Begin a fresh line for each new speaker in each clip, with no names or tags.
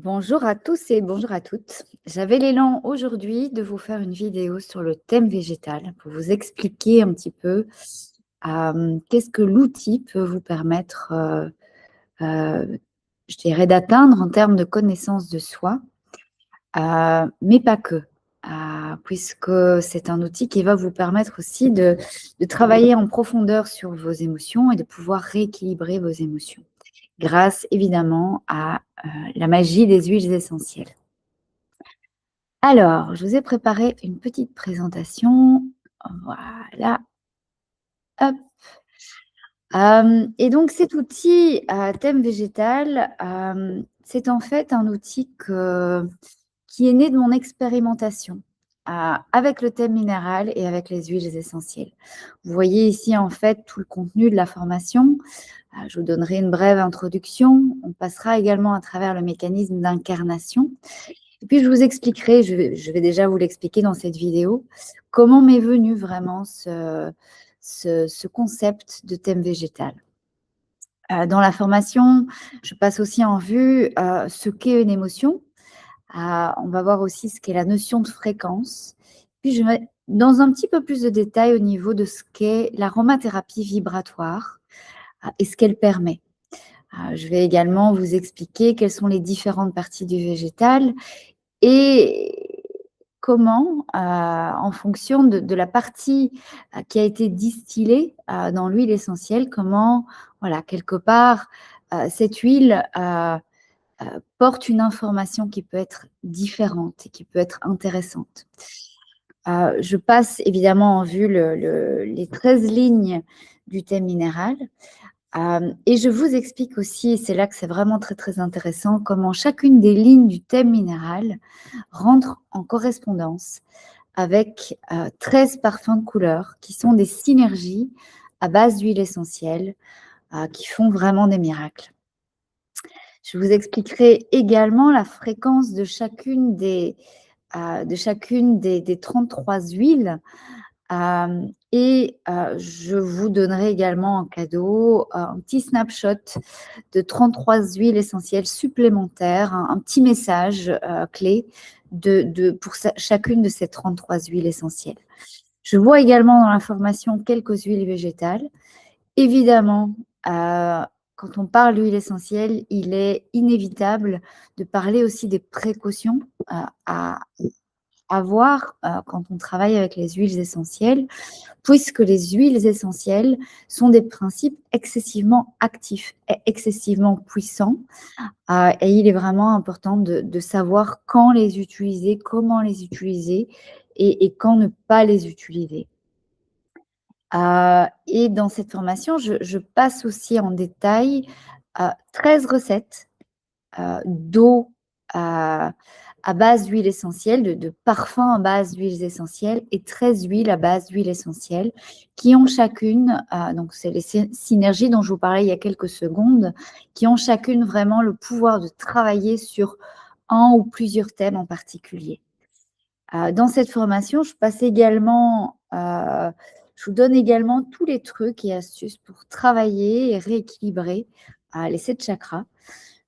Bonjour à tous et bonjour à toutes. J'avais l'élan aujourd'hui de vous faire une vidéo sur le thème végétal pour vous expliquer un petit peu qu'est-ce que l'outil peut vous permettre, je dirais, d'atteindre en termes de connaissance de soi, mais pas que, puisque c'est un outil qui va vous permettre aussi de travailler en profondeur sur vos émotions et de pouvoir rééquilibrer vos émotions, grâce évidemment à la magie des huiles essentielles. Alors, je vous ai préparé une petite présentation. Voilà, hop. Et donc cet outil à thème végétal, c'est en fait un outil qui est né de mon expérimentation, avec le thème minéral et avec les huiles essentielles. Vous voyez ici en fait tout le contenu de la formation. Je vous donnerai une brève introduction. On passera également à travers le mécanisme d'incarnation. Et puis, je vous expliquerai, je vais déjà vous l'expliquer dans cette vidéo, comment m'est venu vraiment ce concept de thème végétal. Dans la formation, je passe aussi en vue ce qu'est une émotion. On va voir aussi ce qu'est la notion de fréquence. Puis, je vais dans un petit peu plus de détails au niveau de ce qu'est l'aromathérapie vibratoire et ce qu'elle permet. Je vais également vous expliquer quelles sont les différentes parties du végétal et comment, en fonction de la partie, qui a été distillée, dans l'huile essentielle, comment, voilà, quelque part, cette huile, porte une information qui peut être différente et qui peut être intéressante. Je passe évidemment en vue les 13 lignes du thème minéral. Et je vous explique aussi, et c'est là que c'est vraiment très, très intéressant, comment chacune des lignes du thème minéral rentre en correspondance avec 13 parfums de couleurs qui sont des synergies à base d'huile essentielle qui font vraiment des miracles. Je vous expliquerai également la fréquence de chacune des 33 huiles. Je vous donnerai également en cadeau un petit snapshot de 33 huiles essentielles supplémentaires, un petit message clé pour chacune de ces 33 huiles essentielles. Je vois également dans l'information quelques huiles végétales. Évidemment, quand on parle d'huile essentielle, il est inévitable de parler aussi des précautions à avoir quand on travaille avec les huiles essentielles, puisque les huiles essentielles sont des principes excessivement actifs et excessivement puissants. Et il est vraiment important de savoir quand les utiliser, comment les utiliser et quand ne pas les utiliser. Et dans cette formation, je passe aussi en détail 13 recettes d'eau à base d'huile essentielle, de parfums à base d'huiles essentielles et 13 huiles à base d'huile essentielle qui ont chacune, donc c'est les synergies dont je vous parlais il y a quelques secondes, qui ont chacune vraiment le pouvoir de travailler sur un ou plusieurs thèmes en particulier. Dans cette formation, je vous donne également tous les trucs et astuces pour travailler et rééquilibrer les 7 chakras.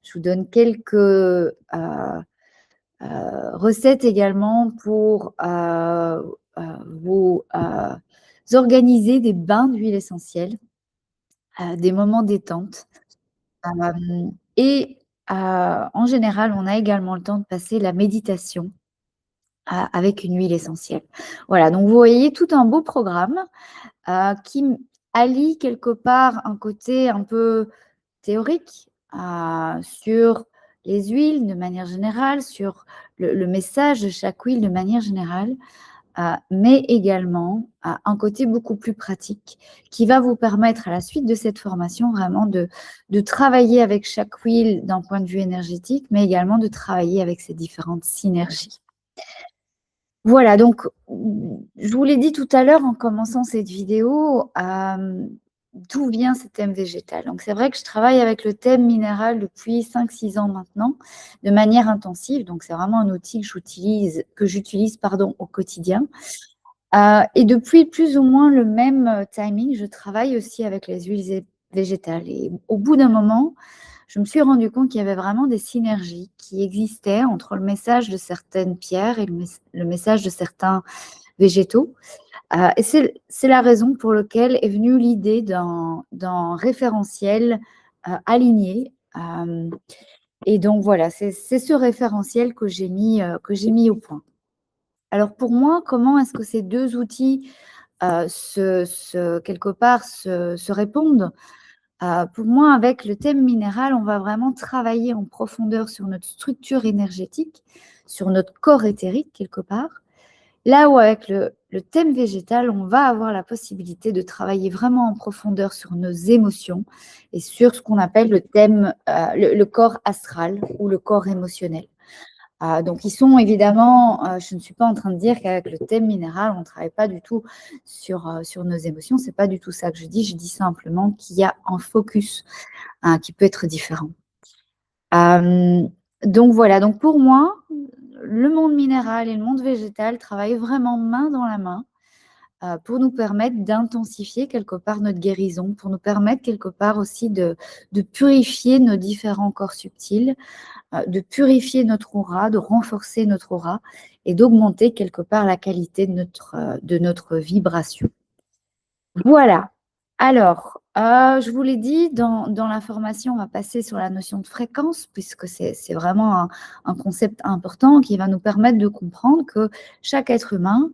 Je vous donne quelques recettes également pour vous organiser des bains d'huile essentielle, des moments détente. En général, on a également le temps de passer la méditation avec une huile essentielle. Voilà, donc vous voyez tout un beau programme qui allie quelque part un côté un peu théorique sur les huiles de manière générale, sur le message de chaque huile de manière générale, mais également un côté beaucoup plus pratique qui va vous permettre à la suite de cette formation vraiment de travailler avec chaque huile d'un point de vue énergétique, mais également de travailler avec ces différentes synergies. Voilà, donc je vous l'ai dit tout à l'heure en commençant cette vidéo, d'où vient ce thème végétal. Donc c'est vrai que je travaille avec le thème minéral depuis 5-6 ans maintenant, de manière intensive. Donc c'est vraiment un outil que j'utilise au quotidien. Et depuis plus ou moins le même timing, je travaille aussi avec les huiles végétal. Et au bout d'un moment, je me suis rendu compte qu'il y avait vraiment des synergies qui existaient entre le message de certaines pierres et le message de certains végétaux. Et c'est la raison pour laquelle est venue l'idée d'un référentiel aligné. Et donc voilà, c'est ce référentiel que j'ai mis au point. Alors pour moi, comment est-ce que ces deux outils quelque part se répondent? Pour moi, avec le thème minéral, on va vraiment travailler en profondeur sur notre structure énergétique, sur notre corps éthérique quelque part. Là où avec le thème végétal, on va avoir la possibilité de travailler vraiment en profondeur sur nos émotions et sur ce qu'on appelle le thème, le corps astral ou le corps émotionnel. Donc, ils sont évidemment, je ne suis pas en train de dire qu'avec le thème minéral, on ne travaille pas du tout sur nos émotions. Ce n'est pas du tout ça que je dis. Je dis simplement qu'il y a un focus qui peut être différent. Donc voilà, donc pour moi, le monde minéral et le monde végétal travaillent vraiment main dans la main pour nous permettre d'intensifier quelque part notre guérison, pour nous permettre quelque part aussi de purifier nos différents corps subtils, de purifier notre aura, de renforcer notre aura et d'augmenter quelque part la qualité de notre vibration. Voilà. Alors, je vous l'ai dit, dans l'information, on va passer sur la notion de fréquence, puisque c'est vraiment un concept important qui va nous permettre de comprendre que chaque être humain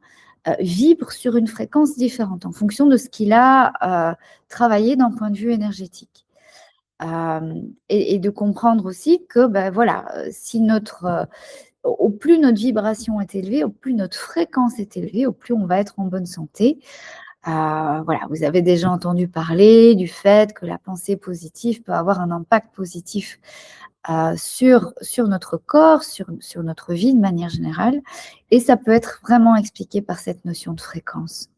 vibre sur une fréquence différente en fonction de ce qu'il a travaillé d'un point de vue énergétique. Et de comprendre aussi que, ben voilà, si au plus notre vibration est élevée, au plus notre fréquence est élevée, au plus on va être en bonne santé. Voilà, vous avez déjà entendu parler du fait que la pensée positive peut avoir un impact positif sur notre corps, sur notre vie de manière générale, et ça peut être vraiment expliqué par cette notion de fréquence.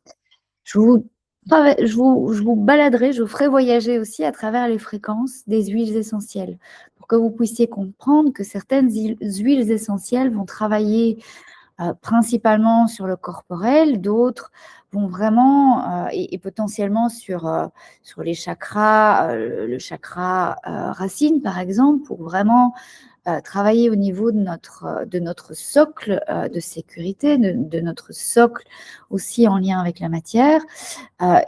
Je vous baladerai, je vous ferai voyager aussi à travers les fréquences des huiles essentielles pour que vous puissiez comprendre que certaines huiles essentielles vont travailler principalement sur le corporel, d'autres vont vraiment, et potentiellement sur les chakras, le chakra racine par exemple, pour vraiment travailler au niveau de notre socle de sécurité, de notre socle aussi en lien avec la matière.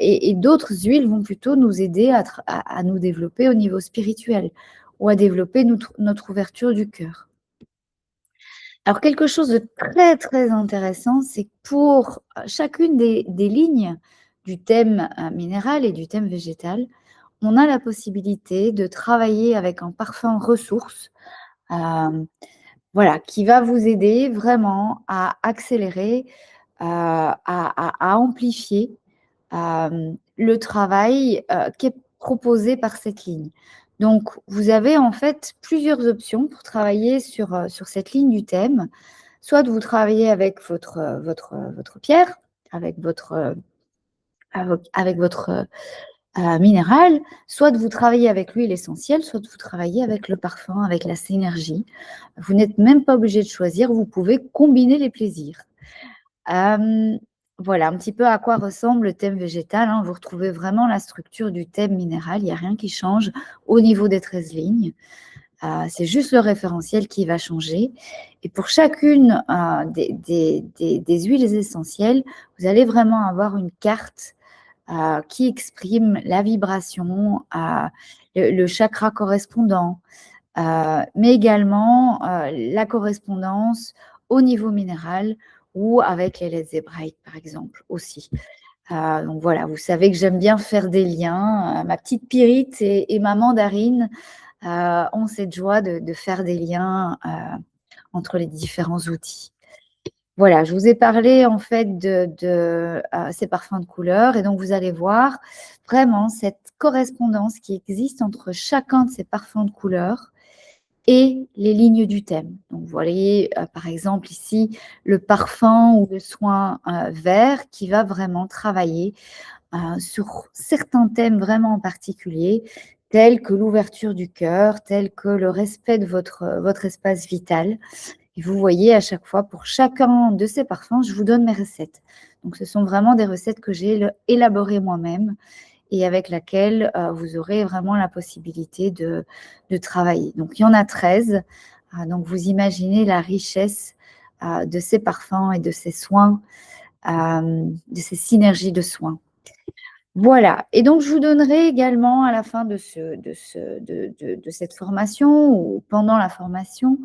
Et d'autres huiles vont plutôt nous aider à nous développer au niveau spirituel ou à développer notre ouverture du cœur. Alors, quelque chose de très, très intéressant, c'est que pour chacune des lignes du thème minéral et du thème végétal, on a la possibilité de travailler avec un parfum ressource, voilà, qui va vous aider vraiment à accélérer, à amplifier le travail qui est proposé par cette ligne. Donc, vous avez en fait plusieurs options pour travailler sur cette ligne du thème. Soit vous travaillez avec votre pierre, avec votre minéral, soit vous travaillez avec l'huile essentielle, soit vous travaillez avec le parfum, avec la synergie. Vous n'êtes même pas obligé de choisir, vous pouvez combiner les plaisirs. Voilà un petit peu à quoi ressemble le thème végétal, hein. Vous retrouvez vraiment la structure du thème minéral, il n'y a rien qui change au niveau des 13 lignes. C'est juste le référentiel qui va changer. Et pour chacune des huiles essentielles, vous allez vraiment avoir une carte qui exprime la vibration, le chakra correspondant, mais également la correspondance au niveau minéral ou avec les lettres hébraïques, par exemple, aussi. Donc voilà, vous savez que j'aime bien faire des liens. Ma petite Pyrite et ma mandarine ont cette joie de faire des liens entre les différents outils. Voilà, je vous ai parlé en fait de ces parfums de couleur et donc vous allez voir vraiment cette correspondance qui existe entre chacun de ces parfums de couleur et les lignes du thème. Donc, vous voyez, par exemple, ici, le parfum ou le soin vert qui va vraiment travailler sur certains thèmes vraiment en particulier, tels que l'ouverture du cœur, tels que le respect de votre espace vital. Et vous voyez, à chaque fois, pour chacun de ces parfums, je vous donne mes recettes. Donc, ce sont vraiment des recettes que j'ai élaborées moi-même et avec laquelle, vous aurez vraiment la possibilité de travailler. Donc il y en a 13, donc vous imaginez la richesse, de ces parfums et de ces soins, de ces synergies de soins. Voilà, et donc je vous donnerai également à la fin de cette formation ou pendant la formation,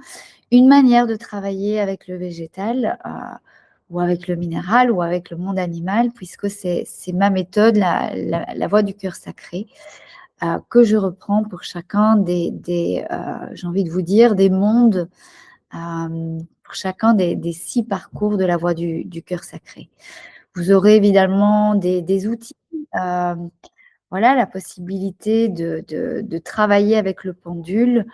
une manière de travailler avec le végétal, ou avec le minéral ou avec le monde animal, puisque c'est ma méthode, la voie du cœur sacré, que je reprends pour chacun j'ai envie de vous dire, des mondes, pour chacun des 6 parcours de la voie du cœur sacré. Vous aurez évidemment des outils, hem, voilà, la possibilité de travailler avec le pendule,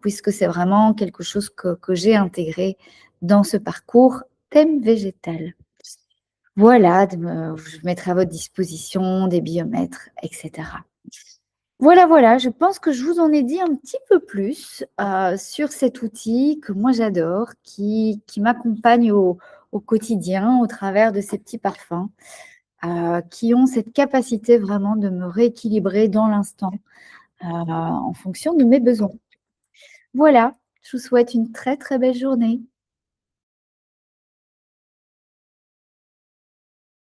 puisque c'est vraiment quelque chose que j'ai intégré dans ce parcours thème végétal. Voilà, je mettrai à votre disposition des biomètres et cetera. Voilà, voilà, je pense que je vous en ai dit un petit peu plus, sur cet outil que moi j'adore, qui m'accompagne au quotidien au travers de ces petits parfums, qui ont cette capacité vraiment de me rééquilibrer dans l'instant, en fonction de mes besoins. Voilà, je vous souhaite une très, très belle journée.